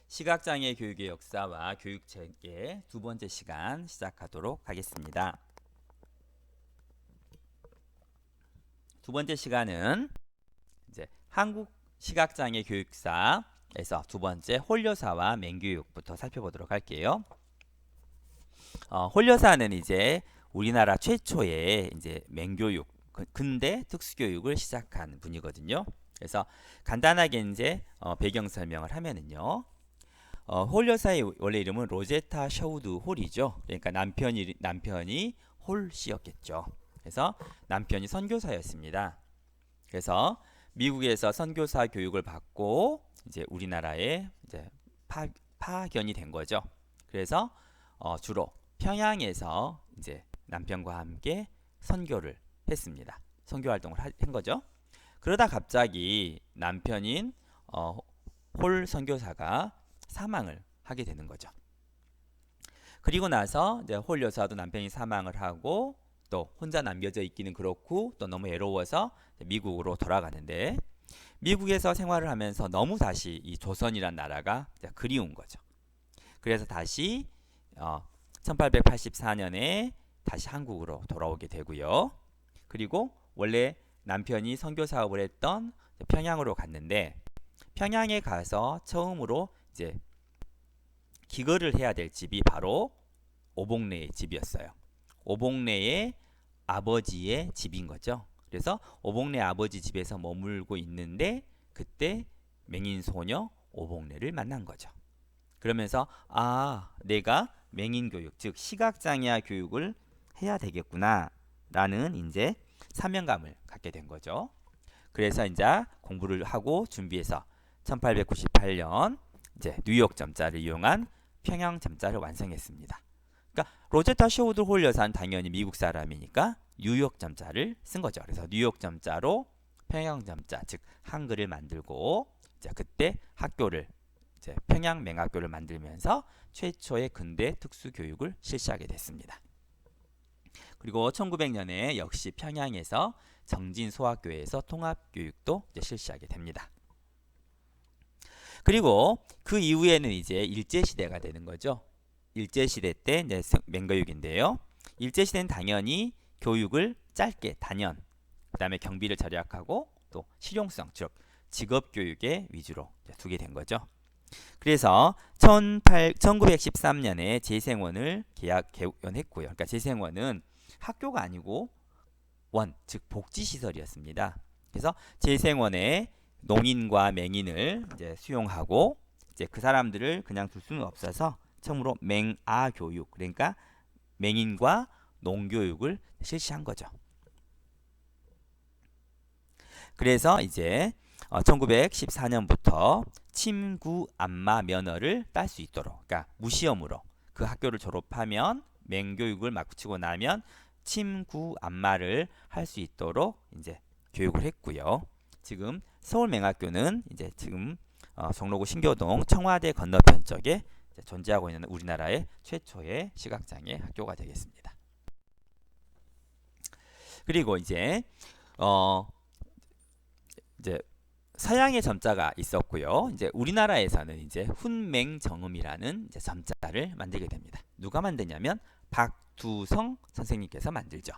시각장애 교육의 역사와 교육체계 두 번째 시간 시작하도록 하겠습니다. 두 번째 시간은 이제 한국 시각장애 교육사에서 두 번째 홀여사와 맹교육부터 살펴보도록 할게요. 홀여사는 이제 우리나라 최초의 이제 맹교육, 근대 특수교육을 시작한 분이거든요. 그래서 간단하게 이제 배경 설명을 하면은요. 홀 여사의 원래 이름은 로제타 셔우드 홀이죠. 그러니까 남편이 홀 씨였겠죠. 그래서 남편이 선교사였습니다. 그래서 미국에서 선교사 교육을 받고 이제 우리나라에 이제 파견이 된 거죠. 그래서 주로 평양에서 이제 남편과 함께 선교를 했습니다. 선교 활동을 한 거죠. 그러다 갑자기 남편인 홀 선교사가 사망을 하게 되는 거죠. 그리고 나서 이제 홀 여사도 남편이 사망을 하고 또 혼자 남겨져 있기는 그렇고 또 너무 외로워서 미국으로 돌아가는데 미국에서 생활을 하면서 너무 다시 이 조선이란 나라가 그리운 거죠. 그래서 다시 1884년에 다시 한국으로 돌아오게 되고요. 그리고 원래 남편이 선교 사업을 했던 평양으로 갔는데 평양에 가서 처음으로 이제 기거를 해야 될 집이 바로 오봉래의 집이었어요. 오봉래의 아버지의 집인 거죠. 그래서 오봉래 아버지 집에서 머물고 있는데 그때 맹인 소녀 오봉래를 만난 거죠. 그러면서 내가 맹인 교육, 즉 시각장애아 교육을 해야 되겠구나 라는 이제 사명감을 갖게 된 거죠. 그래서 이제 공부를 하고 준비해서 1898년 이제 뉴욕 점자를 이용한 평양 점자를 완성했습니다. 그러니까 로제타 셔우드 홀 여사는 당연히 미국 사람이니까 뉴욕 점자를 쓴 거죠. 그래서 뉴욕 점자로 평양 점자, 즉 한글을 만들고 이제 그때 학교를 이제 평양 맹학교를 만들면서 최초의 근대 특수 교육을 실시하게 됐습니다. 그리고 1900년에 역시 평양에서 정진 소학교에서 통합 교육도 실시하게 됩니다. 그리고 그 이후에는 이제 일제시대가 되는 거죠. 일제시대 때 이제 맹교육인데요. 일제시대는 당연히 교육을 짧게 단연, 그 다음에 경비를 절약하고 또 실용성, 즉 직업교육에 위주로 두게 된 거죠. 그래서 1913년에 재생원을 개원했고요. 그러니까 재생원은 학교가 아니고 즉 복지시설이었습니다. 그래서 재생원에 농인과 맹인을 이제 수용하고 이제 그 사람들을 그냥 둘 수는 없어서 처음으로 맹아 교육, 그러니까 맹인과 농교육을 실시한 거죠. 그래서 이제 1914년부터 침구 안마 면허를 딸 수 있도록, 그러니까 무시험으로 그 학교를 졸업하면 맹교육을 마치고 나면 침구 안마를 할 수 있도록 이제 교육을 했고요. 지금 서울맹학교는 이제 지금 종로구 신교동 청와대 건너편 쪽에 존재하고 있는 우리나라의 최초의 시각장애 학교가 되겠습니다. 그리고 이제 서양의 점자가 있었고요. 이제 우리나라에서는 이제 훈맹정음이라는 이제 점자를 만들게 됩니다. 누가 만드냐면 박두성 선생님께서 만들죠.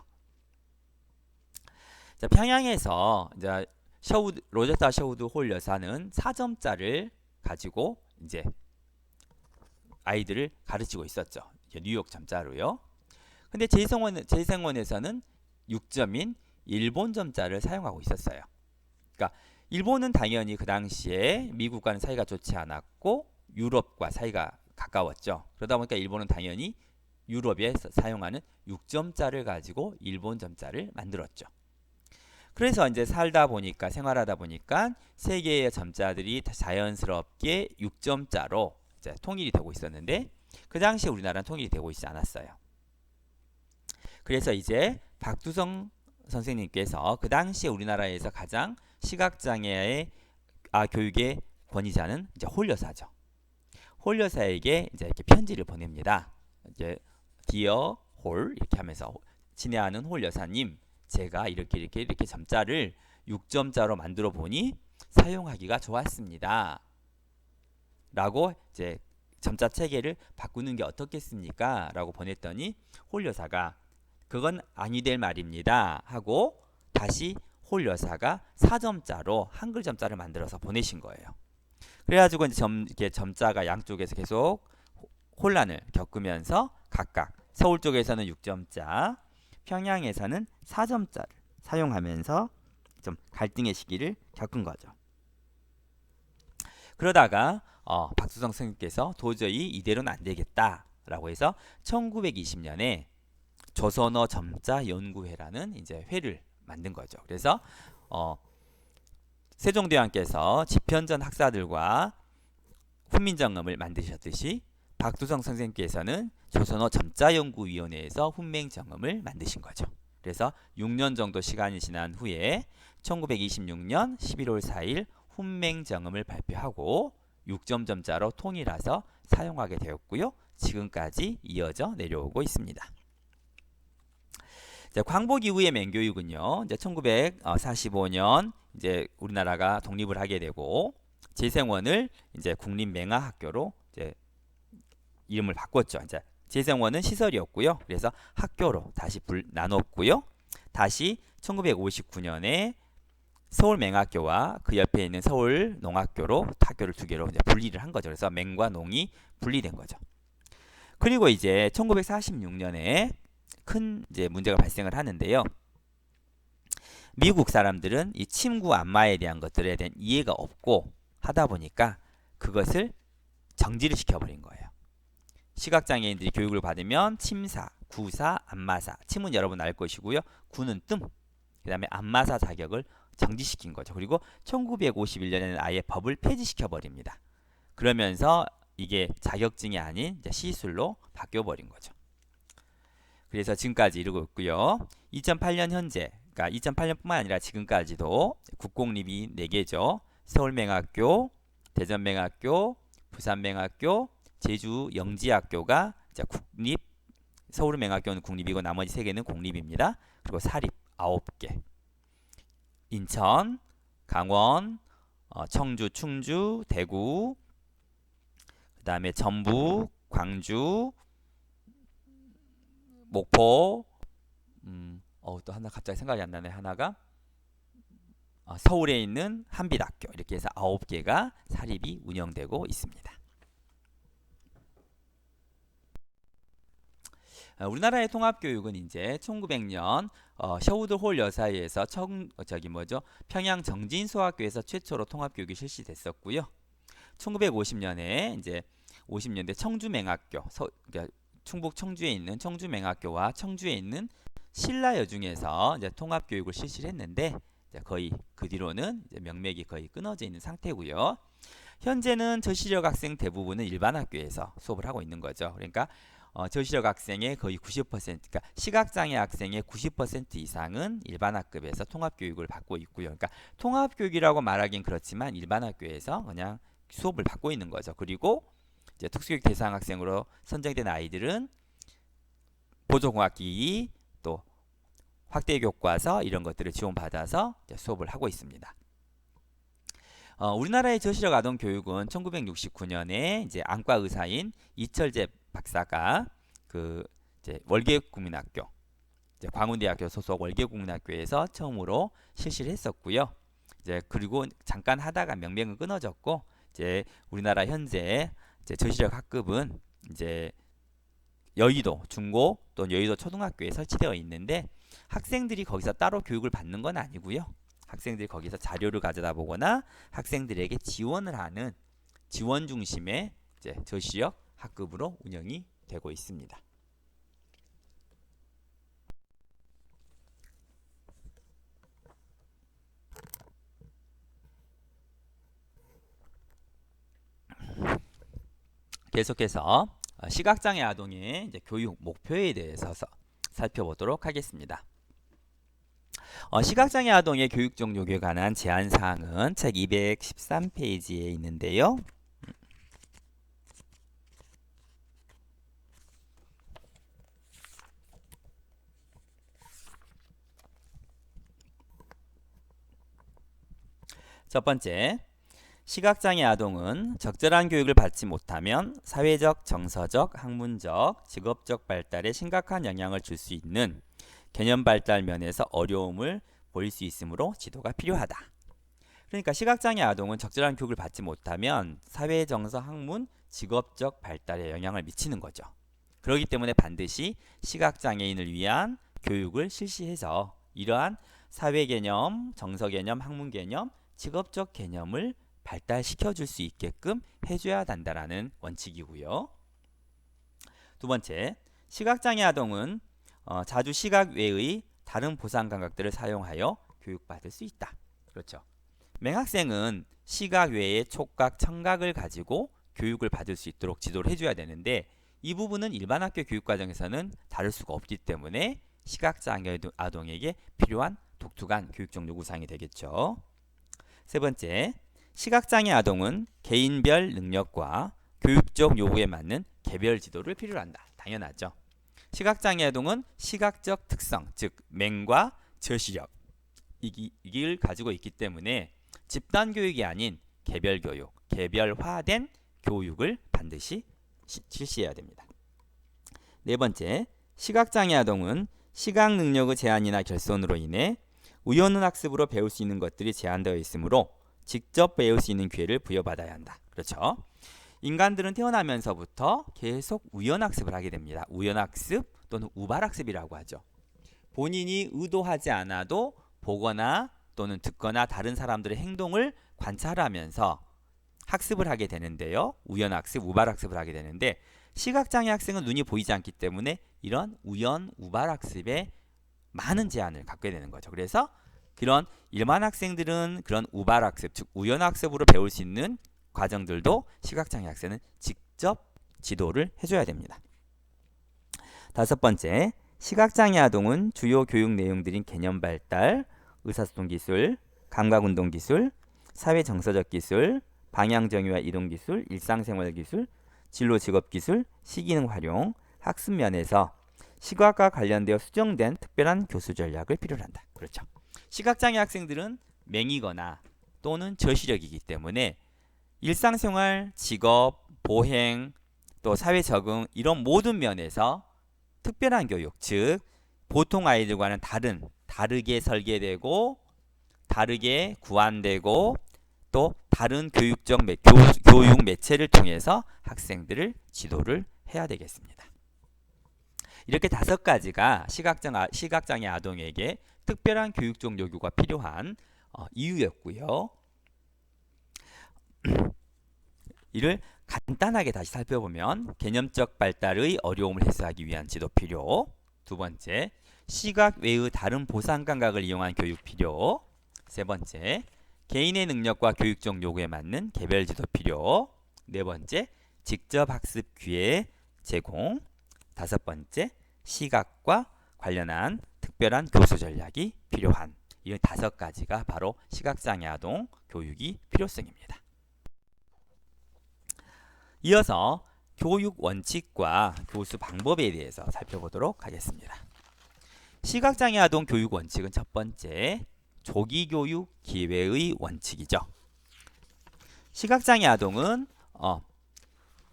자, 평양에서 이제 로제타 셔우드 홀 여사는 4점자를 가지고 이제 아이들을 가르치고 있었죠. 뉴욕 점자로요. 근데 재생원에서는 6점인 일본 점자를 사용하고 있었어요. 그러니까 일본은 당연히 그 당시에 미국과는 사이가 좋지 않았고 유럽과 사이가 가까웠죠. 그러다 보니까 일본은 당연히 유럽에 사용하는 6점자를 가지고 일본 점자를 만들었죠. 그래서 이제 생활하다 보니까 세계의 점자들이 자연스럽게 6점자로 이제 통일이 되고 있었는데 그 당시에 우리나라는 통일이 되고 있지 않았어요. 그래서 이제 박두성 선생님께서 그 당시에 우리나라에서 가장 시각장애의 교육의 권위자는 이제 홀 여사죠. 홀 여사에게 이제 이렇게 편지를 보냅니다. 이제 디어 홀 이렇게 하면서 친애하는 홀 여사님, 제가 이렇게 점자를 6점자로 만들어 보니 사용하기가 좋았습니다. 라고 이제 점자 체계를 바꾸는 게 어떻겠습니까? 라고 보냈더니 홀 여사가 그건 아니 될 말입니다 하고 다시 홀 여사가 4점자로 한글 점자를 만들어서 보내신 거예요. 그래가지고 이제 이렇게 점자가 양쪽에서 계속 혼란을 겪으면서 각각 서울 쪽에서는 6점자, 평양에서는 4점자를 사용하면서 좀 갈등의 시기를 겪은 거죠. 그러다가 박수성 선생님께서 도저히 이대로는 안 되겠다라고 해서 1920년에 조선어 점자 연구회라는 이제 회를 만든 거죠. 그래서 세종대왕께서 집현전 학사들과 훈민정음을 만드셨듯이 박두성 선생님께서는 조선어 점자연구위원회에서 훈맹정음을 만드신 거죠. 그래서 6년 정도 시간이 지난 후에 1926년 11월 4일 훈맹정음을 발표하고 6점 점자로 통일해서 사용하게 되었고요. 지금까지 이어져 내려오고 있습니다. 이제 광복 이후의 맹교육은요. 이제 1945년 이제 우리나라가 독립을 하게 되고 재생원을 이제 국립맹아학교로 이제 이름을 바꿨죠. 이제 재생원은 시설이었고요. 그래서 학교로 다시 나눴고요. 다시 1959년에 서울맹학교와 그 옆에 있는 서울농학교로 학교를 두 개로 이제 분리를 한 거죠. 그래서 맹과 농이 분리된 거죠. 그리고 이제 1946년에 큰 이제 문제가 발생을 하는데요. 미국 사람들은 이 침구 안마에 대한 것들에 대한 이해가 없고 하다 보니까 그것을 정지를 시켜버린 거예요. 시각장애인들이 교육을 받으면 침사, 구사, 안마사. 침은 여러분 알 것이고요. 구는 뜸. 그 다음에 안마사 자격을 정지시킨 거죠. 그리고 1951년에는 아예 법을 폐지시켜버립니다. 그러면서 이게 자격증이 아닌 시술로 바뀌어버린 거죠. 그래서 지금까지 이르고 있고요. 2008년 현재, 그러니까 2008년뿐만 아니라 지금까지도 국공립이 4개죠. 서울맹학교, 대전맹학교, 부산맹학교, 제주 영지학교가 국립, 서울맹학교는 국립이고 나머지 3개는 공립입니다. 그리고 사립 9개. 인천, 강원, 청주, 충주, 대구, 그 다음에 전북, 광주, 목포, 또 하나 갑자기 생각이 안 나네. 하나가 서울에 있는 한빛학교. 이렇게 해서 9개가 사립이 운영되고 있습니다. 우리나라의 통합교육은 이제 1900년 셔우드 홀 여사에 의해서 평양 정진소학교에서 최초로 통합교육이 실시됐었고요. 1950년에 이제 50년대 청주맹학교, 그러니까 충북 청주에 있는 청주맹학교와 청주에 있는 신라여중에서 이제 통합교육을 실시를 했는데 이제 거의 그 뒤로는 이제 명맥이 거의 끊어져 있는 상태고요. 현재는 저시력 학생 대부분은 일반 학교에서 수업을 하고 있는 거죠. 그러니까 저시력 학생의 거의 90%, 그러니까 시각장애 학생의 90% 이상은 일반 학급에서 통합교육을 받고 있고요. 그러니까 통합교육이라고 말하긴 그렇지만 일반 학교에서 그냥 수업을 받고 있는 거죠. 그리고 이제 특수교육 대상 학생으로 선정된 아이들은 보조공학기기 또 확대교과서 이런 것들을 지원받아서 수업을 하고 있습니다. 우리나라의 저시력 아동 교육은 1969년에 이제 안과 의사인 이철재 박사가 그 이제 월계국민학교, 이제 광운대학교 소속 월계국민학교에서 처음으로 실시를 했었고요. 이제 그리고 잠깐 하다가 명맥은 끊어졌고 이제 우리나라 현재 이제 저시력 학급은 이제 여의도 중고 또는 여의도 초등학교에 설치되어 있는데 학생들이 거기서 따로 교육을 받는 건 아니고요. 학생들이 거기서 자료를 가져다 보거나 학생들에게 지원을 하는 지원 중심의 이제 저시력 학급으로 운영이 되고 있습니다. 계속해서 시각장애 아동의 이제 교육 목표에 대해서 살펴보도록 하겠습니다. 시각장애 아동의 교육 종목에 관한 제한 사항은 책 213페이지에 있는데요. 첫 번째, 시각장애 아동은 적절한 교육을 받지 못하면 사회적, 정서적, 학문적, 직업적 발달에 심각한 영향을 줄 수 있는 개념 발달 면에서 어려움을 보일 수 있으므로 지도가 필요하다. 그러니까 시각장애 아동은 적절한 교육을 받지 못하면 사회, 정서, 학문, 직업적 발달에 영향을 미치는 거죠. 그렇기 때문에 반드시 시각장애인을 위한 교육을 실시해서 이러한 사회 개념, 정서 개념, 학문 개념, 직업적 개념을 발달시켜 줄 수 있게끔 해줘야 한다라는 원칙이고요. 두 번째, 시각장애 아동은 자주 시각 외의 다른 보상 감각들을 사용하여 교육받을 수 있다. 그렇죠. 맹학생은 시각 외의 촉각, 청각을 가지고 교육을 받을 수 있도록 지도를 해줘야 되는데 이 부분은 일반 학교 교육과정에서는 다룰 수가 없기 때문에 시각장애 아동에게 필요한 독특한 교육적 요구사항이 되겠죠. 세 번째, 시각장애 아동은 개인별 능력과 교육적 요구에 맞는 개별 지도를 필요로 한다. 당연하죠. 시각장애 아동은 시각적 특성, 즉 맹과 저시력 이를 가지고 있기 때문에 집단 교육이 아닌 개별 교육, 개별화된 교육을 반드시 실시해야 됩니다. 네 번째, 시각장애 아동은 시각 능력의 제한이나 결손으로 인해 우연 학습으로 배울 수 있는 것들이 제한되어 있으므로 직접 배울 수 있는 기회를 부여받아야 한다. 그렇죠? 인간들은 태어나면서부터 계속 우연학습을 하게 됩니다. 우연학습 또는 우발학습이라고 하죠. 본인이 의도하지 않아도 보거나 또는 듣거나 다른 사람들의 행동을 관찰하면서 학습을 하게 되는데요. 우연학습, 우발학습을 하게 되는데 시각장애 학생은 눈이 보이지 않기 때문에 이런 우연, 우발학습에 많은 제한을 갖게 되는 거죠. 그래서 그런 일반 학생들은 그런 우발학습, 즉 우연학습으로 배울 수 있는 과정들도 시각장애 학생은 직접 지도를 해줘야 됩니다. 다섯 번째, 시각장애 아동은 주요 교육 내용들인 개념 발달, 의사소통 기술, 감각운동 기술, 사회정서적 기술, 방향정의와 이동 기술, 일상생활 기술, 진로 직업 기술, 시기능 활용, 학습 면에서 시각과 관련되어 수정된 특별한 교수 전략을 필요로 한다. 그렇죠. 시각장애 학생들은 맹이거나 또는 저시력이기 때문에 일상생활, 직업, 보행, 또 사회 적응 이런 모든 면에서 특별한 교육, 즉 보통 아이들과는 다르게 설계되고 다르게 구안되고 또 다른 교육적 교육 매체를 통해서 학생들을 지도를 해야 되겠습니다. 이렇게 다섯 가지가 시각장애 아동에게 특별한 교육적 요구가 필요한 이유였고요. 이를 간단하게 다시 살펴보면 개념적 발달의 어려움을 해소하기 위한 지도 필요, 두 번째, 시각 외의 다른 보상 감각을 이용한 교육 필요, 세 번째, 개인의 능력과 교육적 요구에 맞는 개별 지도 필요, 네 번째, 직접 학습 기회 제공, 다섯 번째, 시각과 관련한 특별한 교수 전략이 필요한 이 다섯 가지가 바로 시각장애 아동 교육이 필요성입니다. 이어서 교육 원칙과 교수 방법에 대해서 살펴보도록 하겠습니다. 시각장애 아동 교육 원칙은 첫 번째, 조기 교육 기회의 원칙이죠. 시각장애 아동은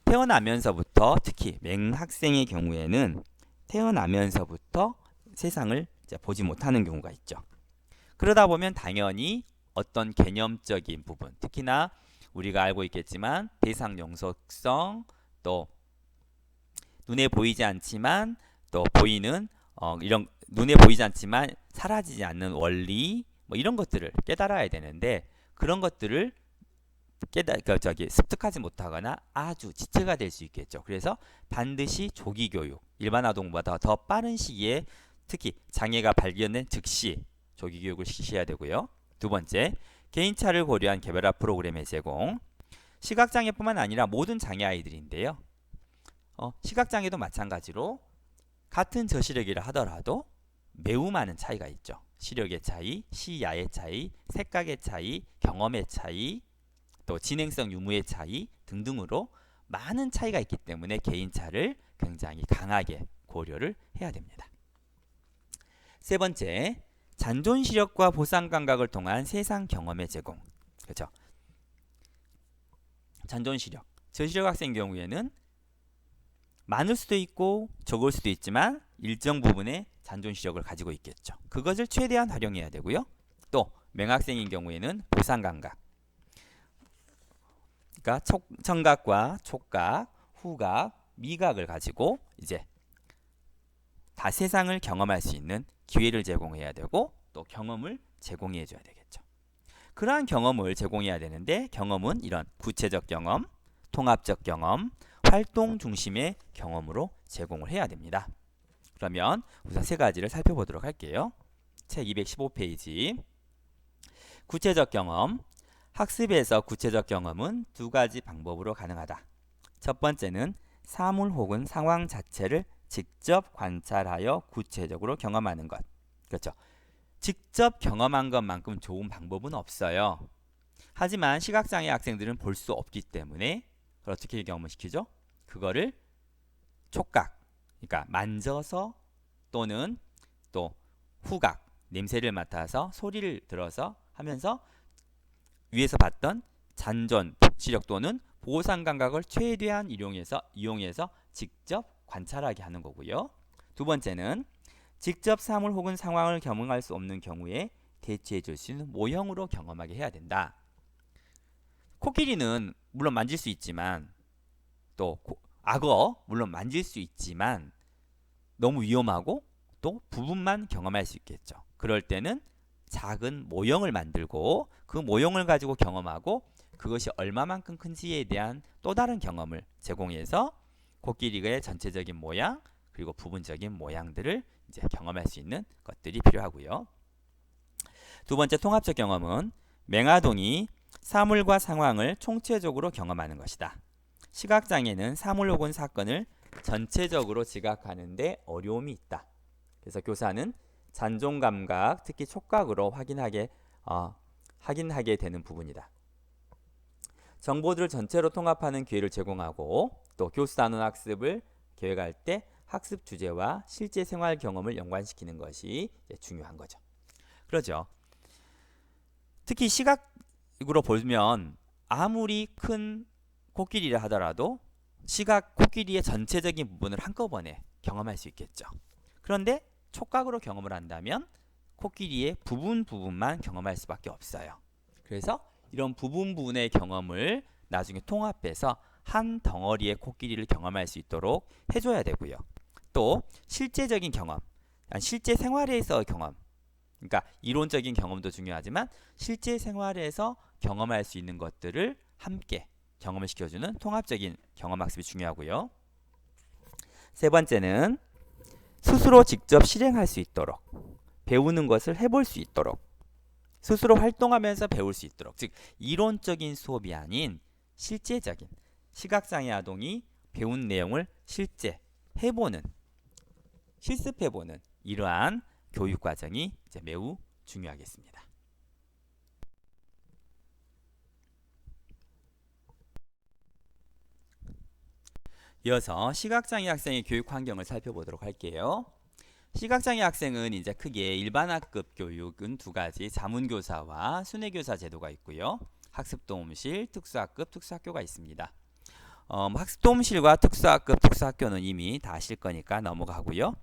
태어나면서부터 특히 맹학생의 경우에는 태어나면서부터 세상을 보지 못하는 경우가 있죠. 그러다 보면 당연히 어떤 개념적인 부분, 특히나 우리가 알고 있겠지만 대상 영속성, 또 눈에 보이지 않지만 또 보이는 이런 눈에 보이지 않지만 사라지지 않는 원리 이런 것들을 깨달아야 되는데 그런 것들을 습득하지 못하거나 아주 지체가 될 수 있겠죠. 그래서 반드시 조기 교육, 일반 아동보다 더 빠른 시기에 특히 장애가 발견된 즉시 조기 교육을 실시해야 되고요. 두 번째, 개인차를 고려한 개별화 프로그램의 제공. 시각장애뿐만 아니라 모든 장애 아이들인데요. 시각장애도 마찬가지로 같은 저시력이라 하더라도 매우 많은 차이가 있죠. 시력의 차이, 시야의 차이, 색각의 차이, 경험의 차이, 또 진행성 유무의 차이 등등으로 많은 차이가 있기 때문에 개인차를 굉장히 강하게 고려를 해야 됩니다. 세 번째, 잔존 시력과 보상 감각을 통한 세상 경험의 제공. 그렇죠. 잔존 시력. 저시력 학생 경우에는 많을 수도 있고 적을 수도 있지만 일정 부분의 잔존 시력을 가지고 있겠죠. 그것을 최대한 활용해야 되고요. 또 맹학생인 경우에는 보상 감각. 그러니까 청각과 촉각, 후각, 미각을 가지고 이제 다 세상을 경험할 수 있는 기회를 제공해야 되고 또 경험을 제공해 줘야 되겠죠. 그러한 경험을 제공해야 되는데 경험은 이런 구체적 경험, 통합적 경험, 활동 중심의 경험으로 제공을 해야 됩니다. 그러면 우선 세 가지를 살펴보도록 할게요. 책 215페이지. 구체적 경험. 학습에서 구체적 경험은 두 가지 방법으로 가능하다. 첫 번째는 사물 혹은 상황 자체를 직접 관찰하여 구체적으로 경험하는 것. 그렇죠. 직접 경험한 것만큼 좋은 방법은 없어요. 하지만 시각장애 학생들은 볼 수 없기 때문에 그걸 어떻게 경험을 시키죠? 그거를 촉각, 그러니까 만져서 또는 또 후각, 냄새를 맡아서 소리를 들어서 하면서 위에서 봤던 잔존 시력 또는 보상 감각을 최대한 이용해서 직접 관찰하게 하는 거고요. 두 번째는 직접 사물 혹은 상황을 경험할 수 없는 경우에 대체해 줄 수 있는 모형으로 경험하게 해야 된다. 코끼리는 물론 만질 수 있지만 또 악어 물론 만질 수 있지만 너무 위험하고 또 부분만 경험할 수 있겠죠. 그럴 때는 작은 모형을 만들고 그 모형을 가지고 경험하고 그것이 얼마만큼 큰지에 대한 또 다른 경험을 제공해서 코끼리의 전체적인 모양 그리고 부분적인 모양들을 이제 경험할 수 있는 것들이 필요하고요. 두 번째 통합적 경험은 맹아동이 사물과 상황을 총체적으로 경험하는 것이다. 시각장애는 사물 혹은 사건을 전체적으로 지각하는 데 어려움이 있다. 그래서 교사는 잔존 감각, 특히 촉각으로 확인하게 되는 부분이다. 정보들을 전체로 통합하는 기회를 제공하고 또 교수 단원 학습을 계획할 때 학습 주제와 실제 생활 경험을 연관시키는 것이 중요한 거죠. 그렇죠. 특히 시각으로 보면 아무리 큰 코끼리를 하더라도 시각 코끼리의 전체적인 부분을 한꺼번에 경험할 수 있겠죠. 그런데 촉각으로 경험을 한다면 코끼리의 부분만 경험할 수밖에 없어요. 그래서 이런 부분의 경험을 나중에 통합해서 한 덩어리의 코끼리를 경험할 수 있도록 해줘야 되고요. 또 실제적인 경험, 실제 생활에서 경험, 그러니까 이론적인 경험도 중요하지만 실제 생활에서 경험할 수 있는 것들을 함께 경험을 시켜주는 통합적인 경험학습이 중요하고요. 세 번째는 스스로 직접 실행할 수 있도록 배우는 것을 해볼 수 있도록 스스로 활동하면서 배울 수 있도록 즉 이론적인 수업이 아닌 실제적인 시각장애 아동이 배운 내용을 실제 해보는 실습해보는 이러한 교육 과정이 이제 매우 중요하겠습니다. 이어서 시각장애 학생의 교육 환경을 살펴보도록 할게요. 시각장애 학생은 이제 크게 일반학급 교육은 두 가지 자문교사와 순회교사 제도가 있고요. 학습도움실, 특수학급, 특수학교가 있습니다. 학습도움실과 특수학급, 특수학교는 이미 다 아실 거니까 넘어가고요.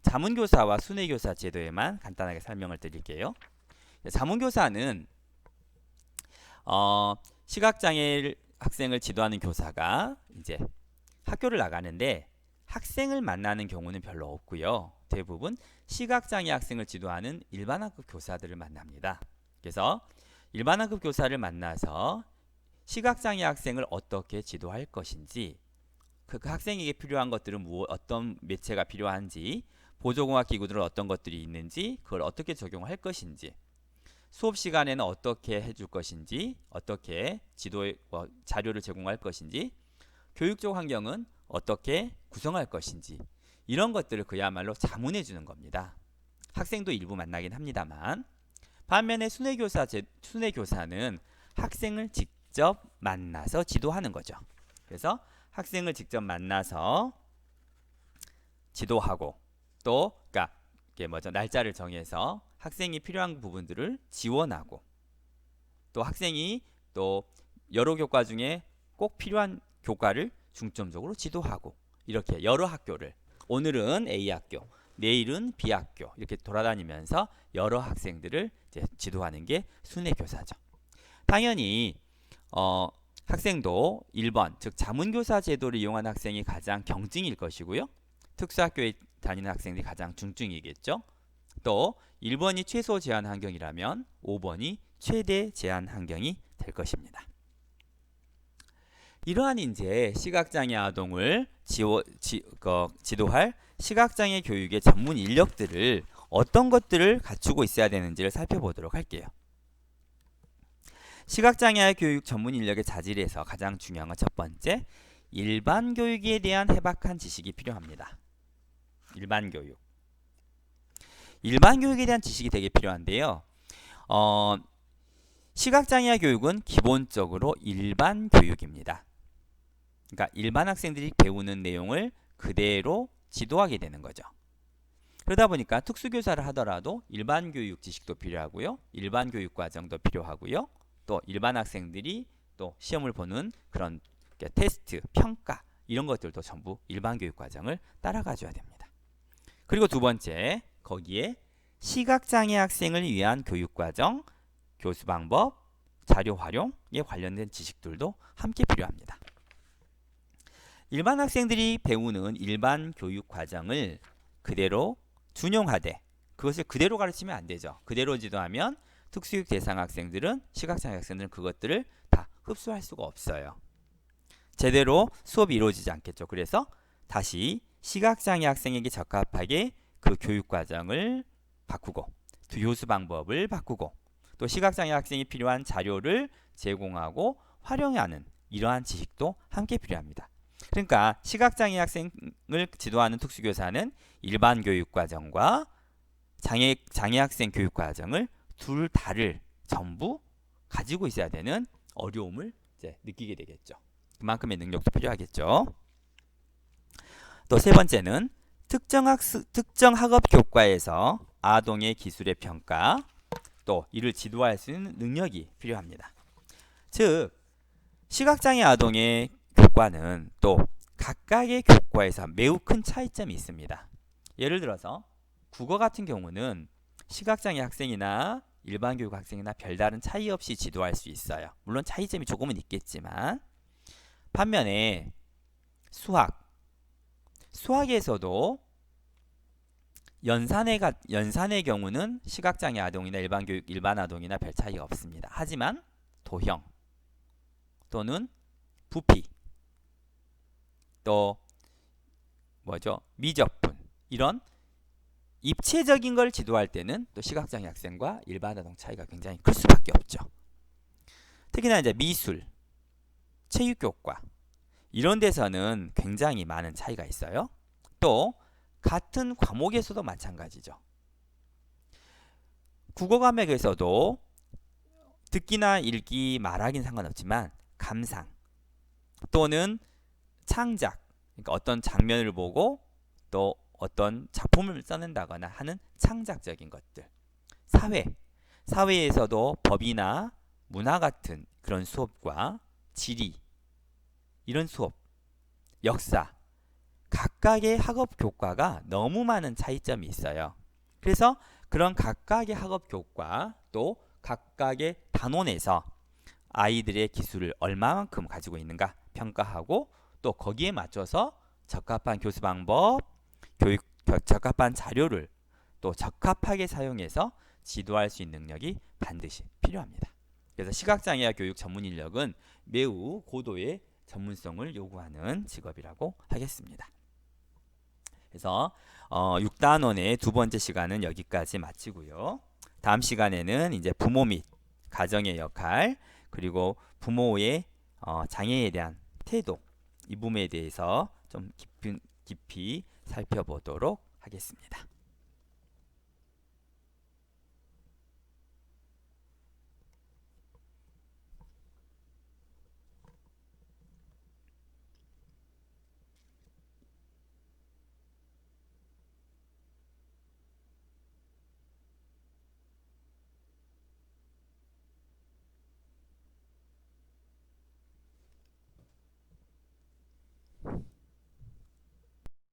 자문교사와 순회교사 제도에만 간단하게 설명을 드릴게요. 자문교사는 시각장애 학생을 지도하는 교사가 이제 학교를 나가는데 학생을 만나는 경우는 별로 없고요. 대부분 시각장애 학생을 지도하는 일반학급 교사들을 만납니다. 그래서 일반학급 교사를 만나서 시각장애 학생을 어떻게 지도할 것인지 그 학생에게 필요한 것들은 어떤 매체가 필요한지 보조공학 기구들은 어떤 것들이 있는지 그걸 어떻게 적용할 것인지 수업 시간에는 어떻게 해줄 것인지 어떻게 지도의 자료를 제공할 것인지 교육적 환경은 어떻게 구성할 것인지 이런 것들을 그야말로 자문해 주는 겁니다. 학생도 일부 만나긴 합니다만 반면에 순회교사는 학생을 직접 만나서 지도하는 거죠. 그래서 학생을 직접 만나서 지도하고 또 그러니까 날짜를 정해서 학생이 필요한 부분들을 지원하고 또 학생이 또 여러 교과 중에 꼭 필요한 교과를 중점적으로 지도하고 이렇게 여러 학교를 오늘은 A 학교, 내일은 B 학교 이렇게 돌아다니면서 여러 학생들을 이제 지도하는 게 순회 교사죠. 당연히 학생도 1번 즉 자문교사 제도를 이용한 학생이 가장 경증일 것이고요. 특수학교에 다니는 학생들이 가장 중증이겠죠. 또 1번이 최소 제한 환경이라면 5번이 최대 제한 환경이 될 것입니다. 이러한 이제 시각장애 아동을 지도할 시각장애 교육의 전문 인력들을 어떤 것들을 갖추고 있어야 되는지를 살펴보도록 할게요. 시각장애 교육 전문 인력의 자질에서 가장 중요한 건 첫 번째, 일반 교육에 대한 해박한 지식이 필요합니다. 일반 교육에 대한 지식이 되게 필요한데요. 시각장애 교육은 기본적으로 일반 교육입니다. 그러니까 일반 학생들이 배우는 내용을 그대로 지도하게 되는 거죠. 그러다 보니까 특수교사를 하더라도 일반 교육 지식도 필요하고요. 일반 교육 과정도 필요하고요. 또 일반 학생들이 또 시험을 보는 그런 테스트, 평가 이런 것들도 전부 일반 교육 과정을 따라가 줘야 됩니다. 그리고 두 번째, 거기에 시각장애 학생을 위한 교육 과정, 교수 방법, 자료 활용에 관련된 지식들도 함께 필요합니다. 일반 학생들이 배우는 일반 교육 과정을 그대로 준용하되 그것을 그대로 가르치면 안 되죠. 그대로 지도하면 특수교육 대상 학생들은 시각장애 학생들은 그것들을 다 흡수할 수가 없어요. 제대로 수업이 이루어지지 않겠죠. 그래서 다시 시각장애 학생에게 적합하게 그 교육 과정을 바꾸고 교수 방법을 바꾸고 또 시각장애 학생이 필요한 자료를 제공하고 활용하는 이러한 지식도 함께 필요합니다. 그러니까 시각장애 학생을 지도하는 특수교사는 일반 교육과정과 장애 학생 교육과정을 둘 다를 전부 가지고 있어야 되는 어려움을 이제 느끼게 되겠죠. 그만큼의 능력도 필요하겠죠. 또 세 번째는 특정 학업 교과에서 아동의 기술의 평가 또 이를 지도할 수 있는 능력이 필요합니다. 즉 시각장애 아동의 교과는 또 각각의 교과에서 매우 큰 차이점이 있습니다. 예를 들어서 국어 같은 경우는 시각장애 학생이나 일반 교육 학생이나 별다른 차이 없이 지도할 수 있어요. 물론 차이점이 조금은 있겠지만 반면에 수학에서도 연산의 경우는 시각장애 아동이나 일반 아동이나 별 차이가 없습니다. 하지만 도형 또는 부피 또 미적분 이런 입체적인 걸 지도할 때는 또 시각장애 학생과 일반 아동 차이가 굉장히 클 수밖에 없죠. 특히나 이제 미술, 체육교과 이런 데서는 굉장히 많은 차이가 있어요. 또 같은 과목에서도 마찬가지죠. 국어 과목에서도 듣기나 읽기, 말하기는 상관없지만 감상 또는 창작, 그러니까 어떤 장면을 보고 또 어떤 작품을 써낸다거나 하는 창작적인 것들, 사회에서도 법이나 문화 같은 그런 수업과 지리 이런 수업, 역사 각각의 학업 교과가 너무 많은 차이점이 있어요. 그래서 그런 각각의 학업 교과 또 각각의 단원에서 아이들의 기술을 얼마만큼 가지고 있는가 평가하고 또 거기에 맞춰서 적합한 교수 방법, 적합한 자료를 또 적합하게 사용해서 지도할 수 있는 능력이 반드시 필요합니다. 그래서 시각장애 교육 전문 인력은 매우 고도의 전문성을 요구하는 직업이라고 하겠습니다. 그래서 6단원의 두 번째 시간은 여기까지 마치고요. 다음 시간에는 이제 부모 및 가정의 역할 그리고 부모의 장애에 대한 태도 이 부분에 대해서 좀 깊이 살펴보도록 하겠습니다.